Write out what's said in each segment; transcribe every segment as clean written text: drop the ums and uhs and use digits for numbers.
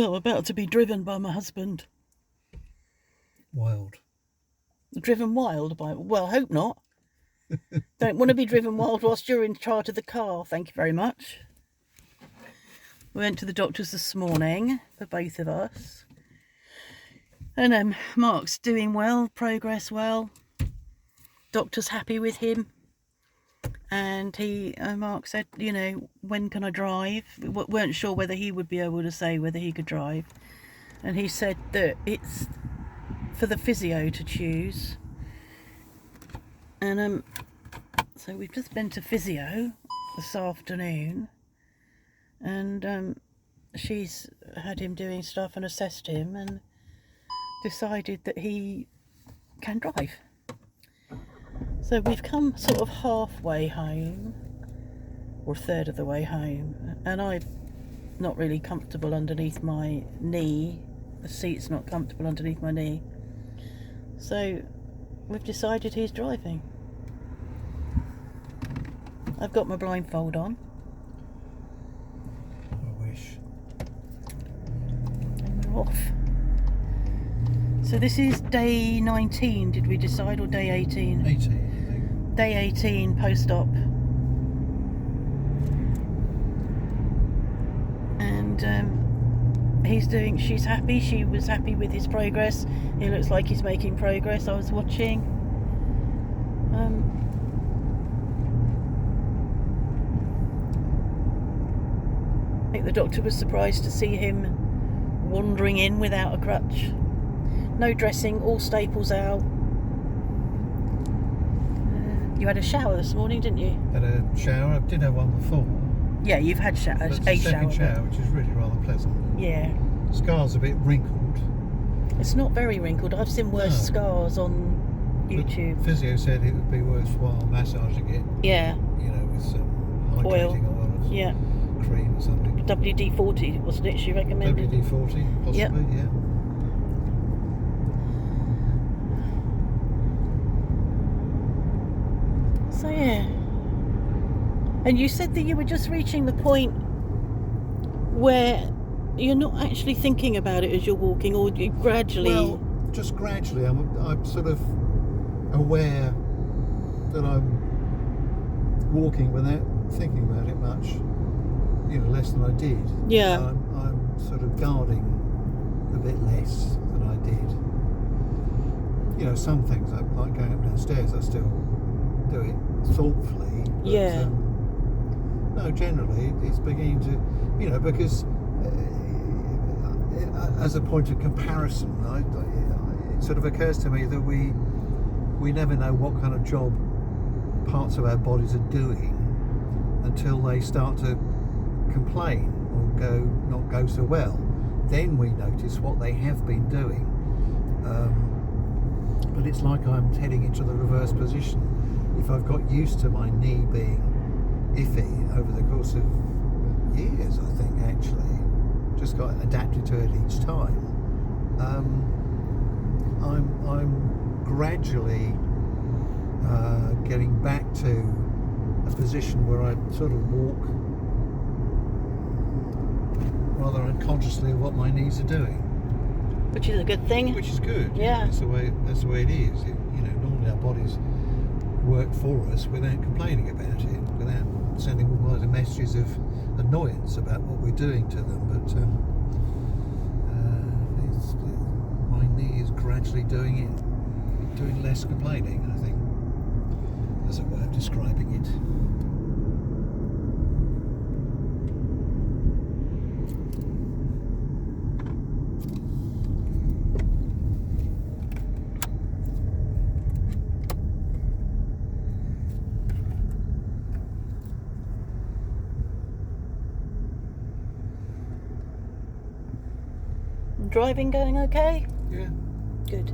I'm about to be driven by my husband. Wild. Driven wild by... Well, hope not. Don't want to be driven wild whilst you're in charge of the car. Thank you very much. We went to the doctor's this morning for both of us. And Mark's doing well, progress well. Doctor's happy with him. And Mark said, you know, when can I drive? We weren't sure whether he would be able to say whether he could drive. And he said that it's for the physio to choose. And so we've just been to physio this afternoon. And she's had him doing stuff and assessed him and decided that he can drive. So we've come sort of halfway home, or a third of the way home, and I'm not really comfortable underneath my knee. The seat's not comfortable underneath my knee. So we've decided he's driving. I've got my blindfold on. I wish. And we're off. So this is day 19, did we decide, or day 18? 18, I think. Day 18 post-op. And she's happy. She was happy with his progress. It looks like he's making progress. I was watching. I think the doctor was surprised to see him wandering in without a crutch. No dressing, all staples out. You had a shower this morning, didn't you? Had a shower. I did have one before. Yeah, you've had a shower, Which is really rather pleasant. Yeah. Scar's a bit wrinkled. It's not very wrinkled. I've seen worse scars on YouTube. But physio said it would be worthwhile massaging it. Yeah. You know, with some hydrating oil or cream or something. WD-40, wasn't it? She recommended. WD-40, possibly, yeah. So yeah. And you said that you were just reaching the point where you're not actually thinking about it as you're walking, or you gradually... Well, just gradually. I'm sort of aware that I'm walking without thinking about it much. You know, less than I did. Yeah. I'm sort of guarding a bit less than I did. You know, some things, like going up downstairs, I still do it thoughtfully. But, yeah. No, generally it's beginning to, you know, because as a point of comparison, it sort of occurs to me that we never know what kind of job parts of our bodies are doing until they start to complain or not go so well. Then we notice what they have been doing. But it's like I'm heading into the reverse position. If I've got used to my knee being iffy over the course of years, I think, actually, just got adapted to it each time, I'm gradually getting back to a position where I sort of walk rather unconsciously of what my knees are doing. Which is a good thing. Which is good. Yeah. That's the way it is. You know, normally our bodies work for us without complaining about it, without sending all kinds of messages of annoyance about what we're doing to them. But my knee is gradually doing less complaining, I think, as a way of describing it. Driving going okay? Yeah. Good.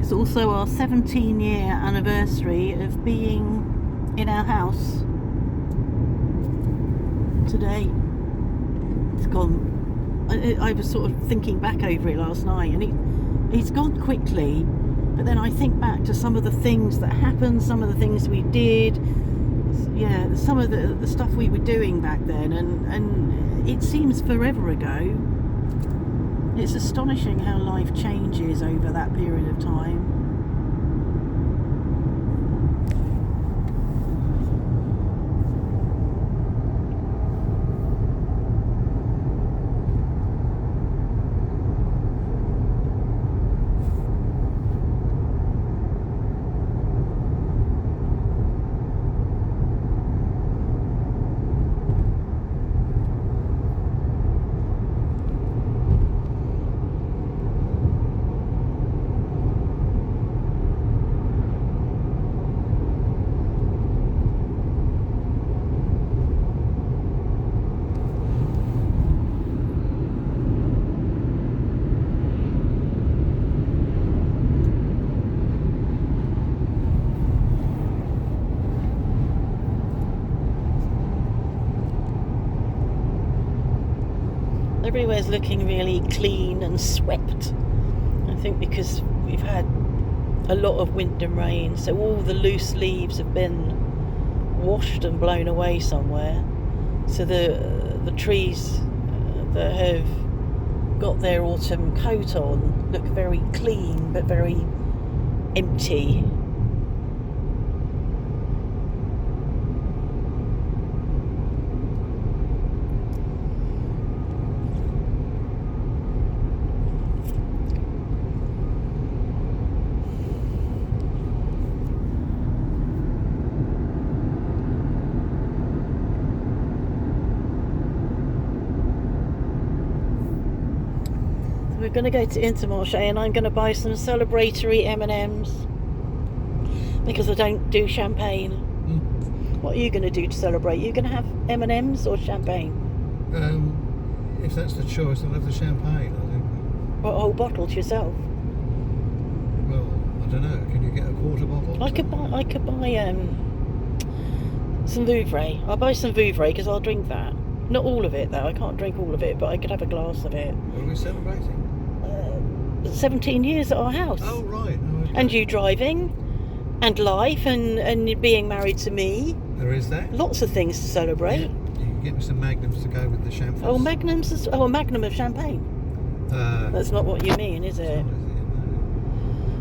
It's also our 17-year anniversary of being in our house today. It's gone. I was sort of thinking back over it last night, and it's gone quickly. But then I think back to some of the things that happened, some of the things we did, yeah, some of the stuff we were doing back then, and it seems forever ago. It's astonishing how life changes over that period of time. Everywhere's looking really clean and swept. I think because we've had a lot of wind and rain, so all the loose leaves have been washed and blown away somewhere. So the trees that have got their autumn coat on look very clean but very empty. We're going to go to Intermarché and I'm going to buy some celebratory M&Ms because I don't do champagne. What are you going to do to celebrate? Are you going to have M&Ms or champagne? If that's the choice, I'll have the champagne, I think. What, a whole bottle to yourself? Well, I don't know. Can you get a quarter bottle? I could buy some Vouvray. I'll buy some Vouvray because I'll drink that. Not all of it though. I can't drink all of it, but I could have a glass of it. What are we celebrating? 17 years at our house. Oh right. Oh, okay. And you driving, and life, and being married to me. There is that. Lots of things to celebrate. Yeah. You can get me some magnums to go with the champagne. Oh, magnums! Oh, a magnum of champagne. That's not what you mean, is it?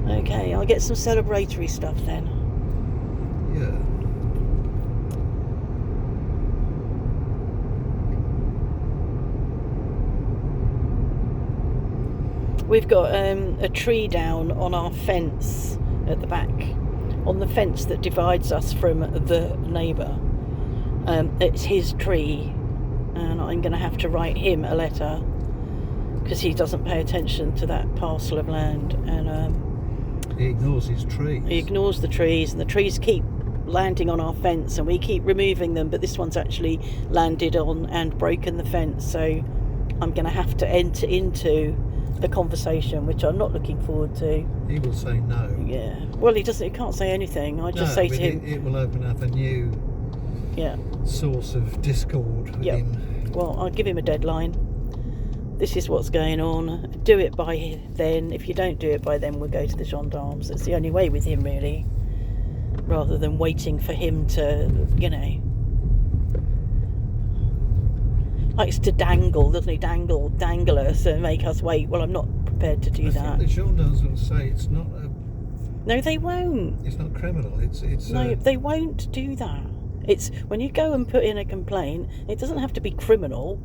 No. Okay, I'll get some celebratory stuff then. Yeah. We've got a tree down on our fence at the back, on the fence that divides us from the neighbour. It's his tree, and I'm going to have to write him a letter because he doesn't pay attention to that parcel of land, and he ignores his trees. He ignores the trees, and the trees keep landing on our fence, and we keep removing them. But this one's actually landed on and broken the fence, so I'm going to have to enter into the conversation, which I'm not looking forward to. He will say no. Yeah. Well, he can't say anything. I just say to him. It will open up a new source of discord with him. Well, I'll give him a deadline. This is what's going on. Do it by then. If you don't do it by then, we'll go to the gendarmes. It's the only way with him, really. Rather than waiting for him to, likes to dangle, doesn't he? Dangle us and make us wait. Well, I'm not prepared to do that. I think the gendarmes will say it's not No, they won't. It's not criminal. It's No, they won't do that. It's when you go and put in a complaint, it doesn't have to be criminal.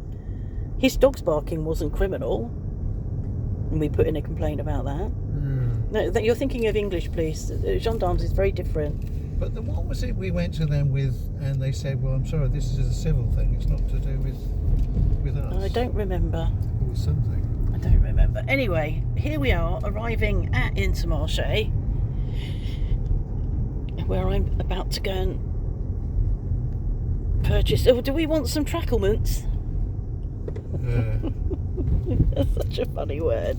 His dog's barking wasn't criminal, and we put in a complaint about that. No, you're thinking of English police. Gendarmes is very different. But what was it we went to them with, and they said, well, I'm sorry, this is a civil thing, it's not to do with us. I don't remember. It was something. I don't remember. Anyway, here we are, arriving at Intermarché, where I'm about to go and purchase... Oh, do we want some tracklements? That's such a funny word.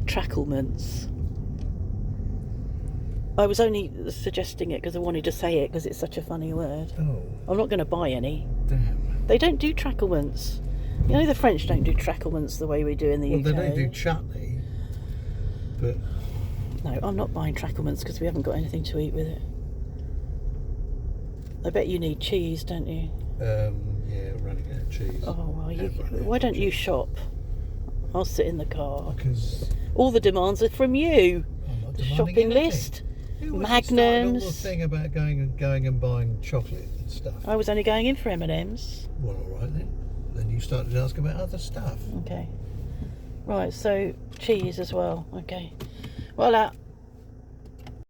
Tracklements. I was only suggesting it because I wanted to say it because it's such a funny word. Oh, I'm not going to buy any. damn. They don't do tracklements. You know, the French don't do tracklements the way we do in the Well, UK. they don't do chutney, but No, I'm not buying tracklements because we haven't got anything to eat with it. I bet you need cheese, don't you? yeah, running out of cheese. Oh, well, Yeah, running out why of don't you cheese. shop? I'll sit in the car. Because All the demands are from you. I'm not The demanding shopping anything. list, Who was it started all the magnums. thing about going and buying chocolate and stuff? I was only going in for M&Ms. Well, all right then. Then you started to ask about other stuff. Okay. Right, so cheese as well. Okay. Well,